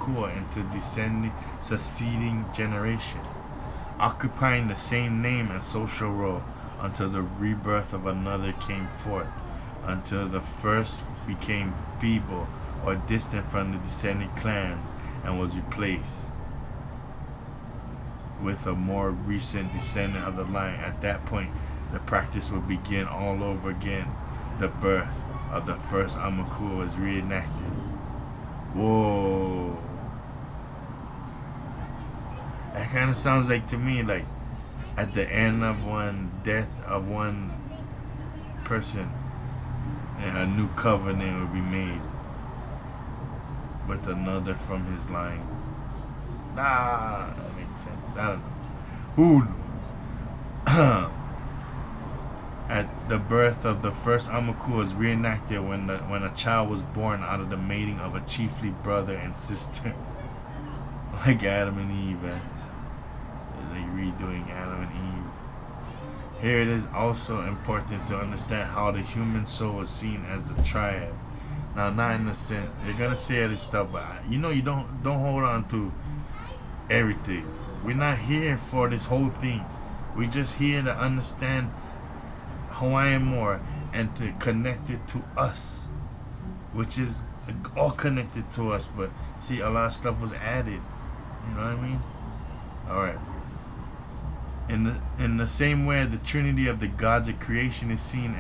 Amakua into descending, succeeding generations, occupying the same name and social role until the rebirth of another came forth, until the first became feeble or distant from the descending clans and was replaced with a more recent descendant of the line. At that point, the practice would begin all over again. The birth of the first Amakua was reenacted. Whoa. That kind of sounds like to me like at the end of one death of one person, a new covenant would be made with another from his line. Nah, that makes sense. I don't know. Who knows? At the birth of the first Amakua is reenacted when a child was born out of the mating of a chiefly brother and sister, like Adam and Eve. Like redoing Adam and Eve. Here it is also important to understand how the human soul is seen as a triad. Now, not in the sense you're gonna say other stuff, but you don't hold on to everything. We're not here for this whole thing. We're just here to understand Hawaiian more and to connect it to us, which is all connected to us. But see, a lot of stuff was added. You know what I mean? All right. In the same way, the Trinity of the gods of creation is seen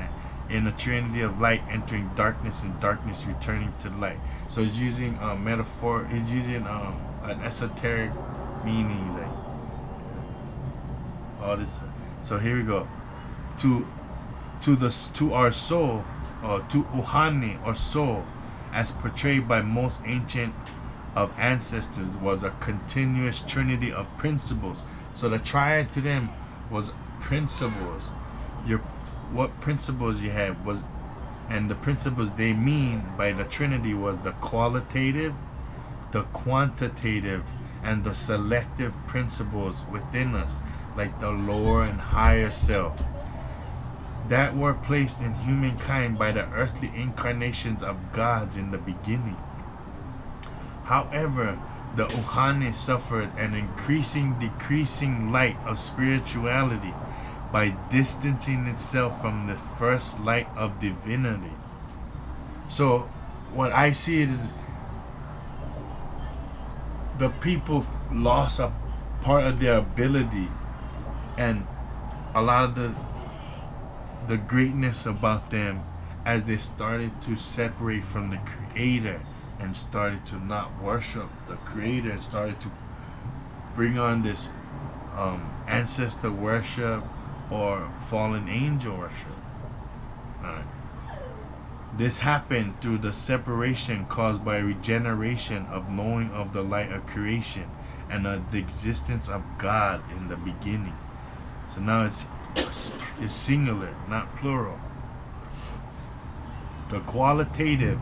in the Trinity of light entering darkness and darkness returning to light. So he's using metaphor. He's using an esoteric meaning, like all this. So here we go. To our soul, or to Uhane or soul, as portrayed by most ancient of ancestors, was a continuous trinity of principles. So the triad to them was principles. What principles you had was, and the principles they mean by the trinity was the qualitative, the quantitative, and the selective principles within us, like the lower and higher self, that were placed in humankind by the earthly incarnations of gods in the beginning. However, the Uhane suffered an decreasing light of spirituality by distancing itself from the first light of divinity. So, what I see it is the people lost a part of their ability and a lot of the greatness about them as they started to separate from the Creator and started to not worship the Creator and started to bring on this ancestor worship or fallen angel worship. This happened through the separation caused by regeneration of knowing of the light of creation and of the existence of God in the beginning. So now it's singular, not plural. The qualitative,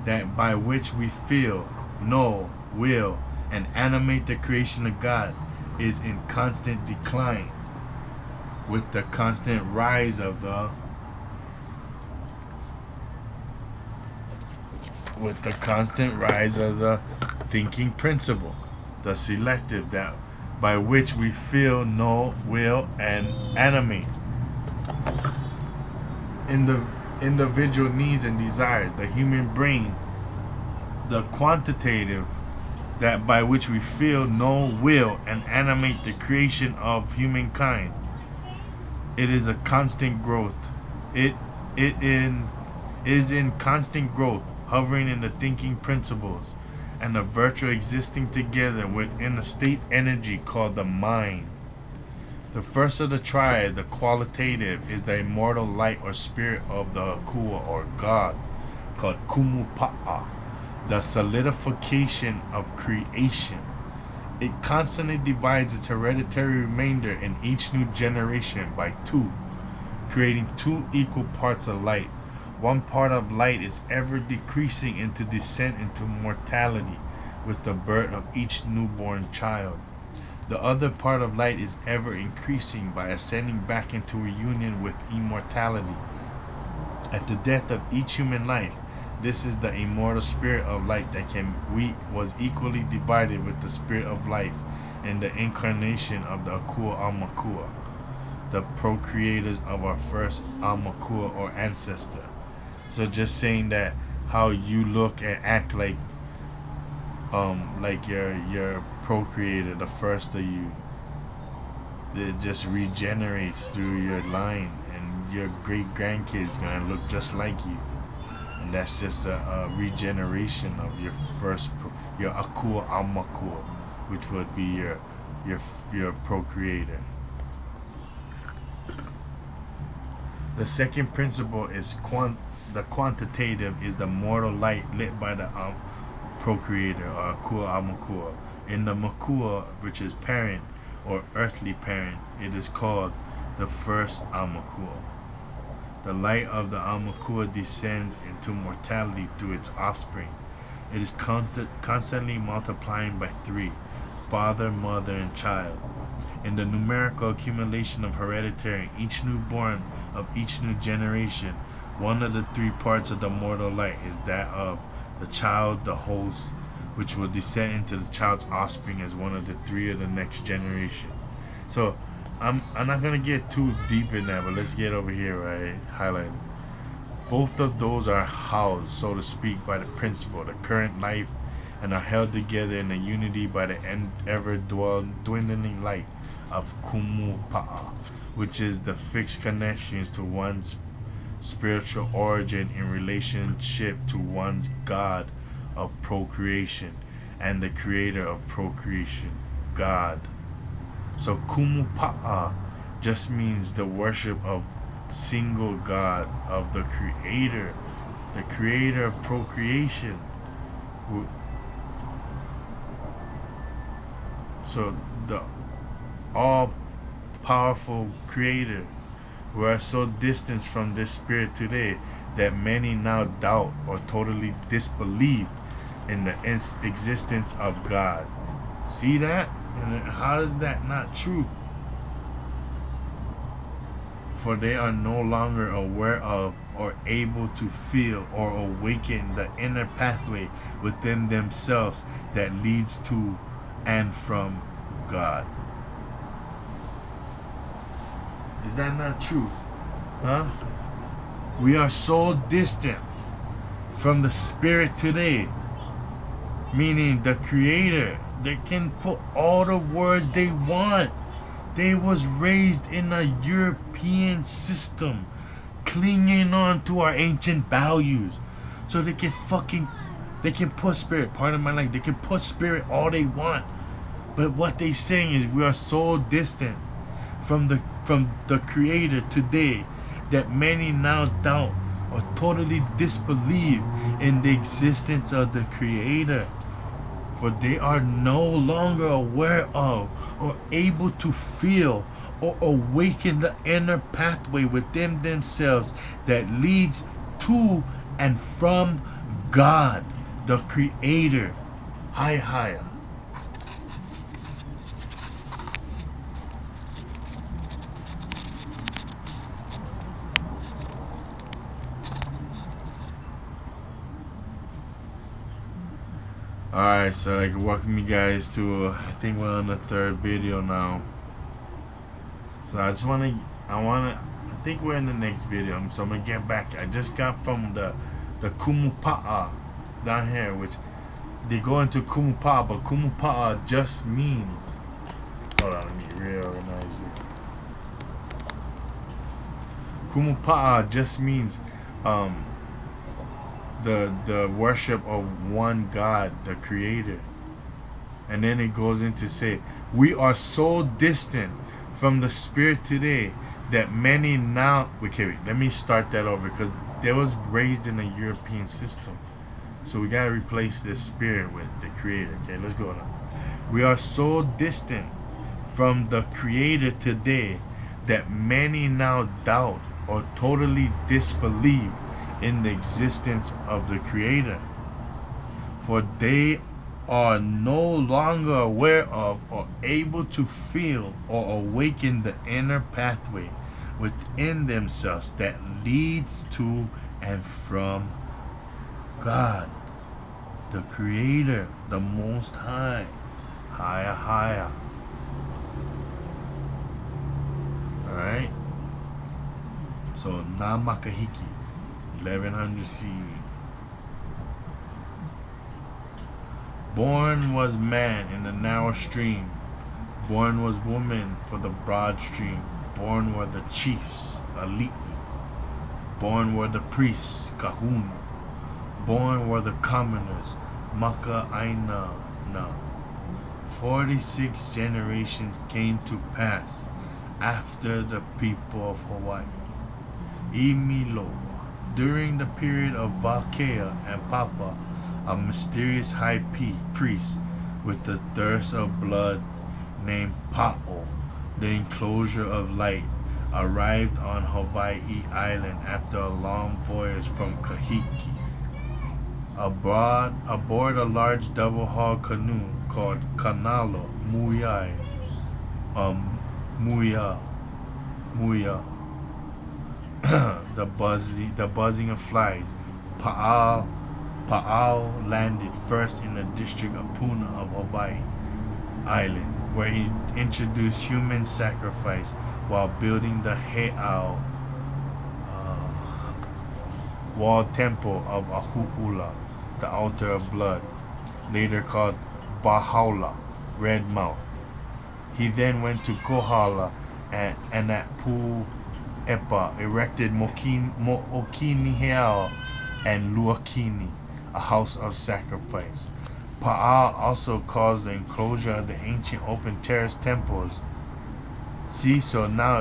that by which we feel, know, will, and animate the creation of God, is in constant decline with the constant rise of the thinking principle, the selective, that by which we feel, know, will, and animate in the individual needs and desires, the human brain, the quantitative, that by which we feel, know, will, and animate the creation of humankind. It is a constant growth. It is in constant growth, hovering in the thinking principles and the virtue existing together within a state energy called the mind. The first of the triad, the qualitative, is the immortal light or spirit of the Akua or God, called Kumupa'a, the solidification of creation. It constantly divides its hereditary remainder in each new generation by two, creating two equal parts of light. One part of light is ever decreasing into descent into mortality with the birth of each newborn child. The other part of light is ever increasing by ascending back into reunion with immortality. At the death of each human life, This is the immortal spirit of light that was equally divided with the spirit of life in the incarnation of the Akua Amakua, the procreators of our first Amakua or ancestor. So just saying that how you look and act like your procreator, the first of you, it just regenerates through your line, and your great grandkids gonna look just like you, and that's just a regeneration of your your Akua Amakua, which would be your procreator. The second principle is the quantitative is the mortal light lit by the procreator or Akua Amakua. In the Makua, which is parent or earthly parent, it is called the first Amakua. The light of the Amakua descends into mortality through its offspring. It is constantly multiplying by 3, father, mother, and child. In the numerical accumulation of hereditary, each newborn of each new generation, one of the 3 parts of the mortal light is that of the child, the host, which will descend into the child's offspring as one of the 3 of the next generation. So I'm not gonna get too deep in that, but let's get over here, right? Highlighted. Both of those are housed, so to speak, by the principle, the current life, and are held together in a unity by the ever dwindling light of Kumupa'a, which is the fixed connections to one's spiritual origin in relationship to one's God of procreation and the creator of procreation, God. So Kumupa'a just means the worship of single God, of the creator of procreation. So the all-powerful creator. We are so distant from this spirit today that many now doubt or totally disbelieve in the existence of God. See that? And how is that not true? For they are no longer aware of or able to feel or awaken the inner pathway within themselves that leads to and from God. Is that not true? Huh? We are so distant from the spirit today, meaning the creator. They can put all the words they want. They was raised in a European system, clinging on to our ancient values, so they can put spirit, pardon my language, they can put spirit all they want. But what they saying is we are so distant from the creator today that many now doubt or totally disbelieve in the existence of the creator, for they are no longer aware of or able to feel or awaken the inner pathway within themselves that leads to and from God, the creator. Higher. Alright, so I can welcome you guys to I think we're on the 3rd video now. So I think we're in the next video, so I'm gonna get back. I just got from the Kumupa'a down here, which they go into Kumupa'a, but Kumupa'a just means, hold on, let me reorganize you. Kumupa'a just means the worship of one God, the creator. And then it goes into say, we are so distant from the spirit today that many now, okay, let me start that over, because they was raised in a European system, so we got to replace this spirit with the creator. Okay, let's go on. We are so distant from the creator today that many now doubt or totally disbelieve in the existence of the creator, for they are no longer aware of or able to feel or awaken the inner pathway within themselves that leads to and from God, the Creator, the Most High. Higher, higher. Alright? So, Namakahiki, 1100 CE. Born was man in the narrow stream. Born was woman for the broad stream. Born were the chiefs, elite. Born were the priests, kahuna. Born were the commoners, maka aina na. 46 generations came to pass after the people of Hawaii. Imilo, during the period of Vakea and Papa, a mysterious high priest with the thirst of blood named Pa'o, the enclosure of light, arrived on Hawaii Island after a long voyage from Kahiki. Aboard a large double-hull canoe called Kanalo Muia. the buzzing of flies. Pa'ao landed first in the district of Puna of Hawaii Island, where he introduced human sacrifice while building the He'ao wall temple of Ahu'ula, the altar of blood, later called Vahaula, Red Mouth. He then went to Kohala and at Pu'epa erected Mo'okini Heao and Luakini, a house of sacrifice. Pa'a also caused the enclosure of the ancient open terrace temples. See, so now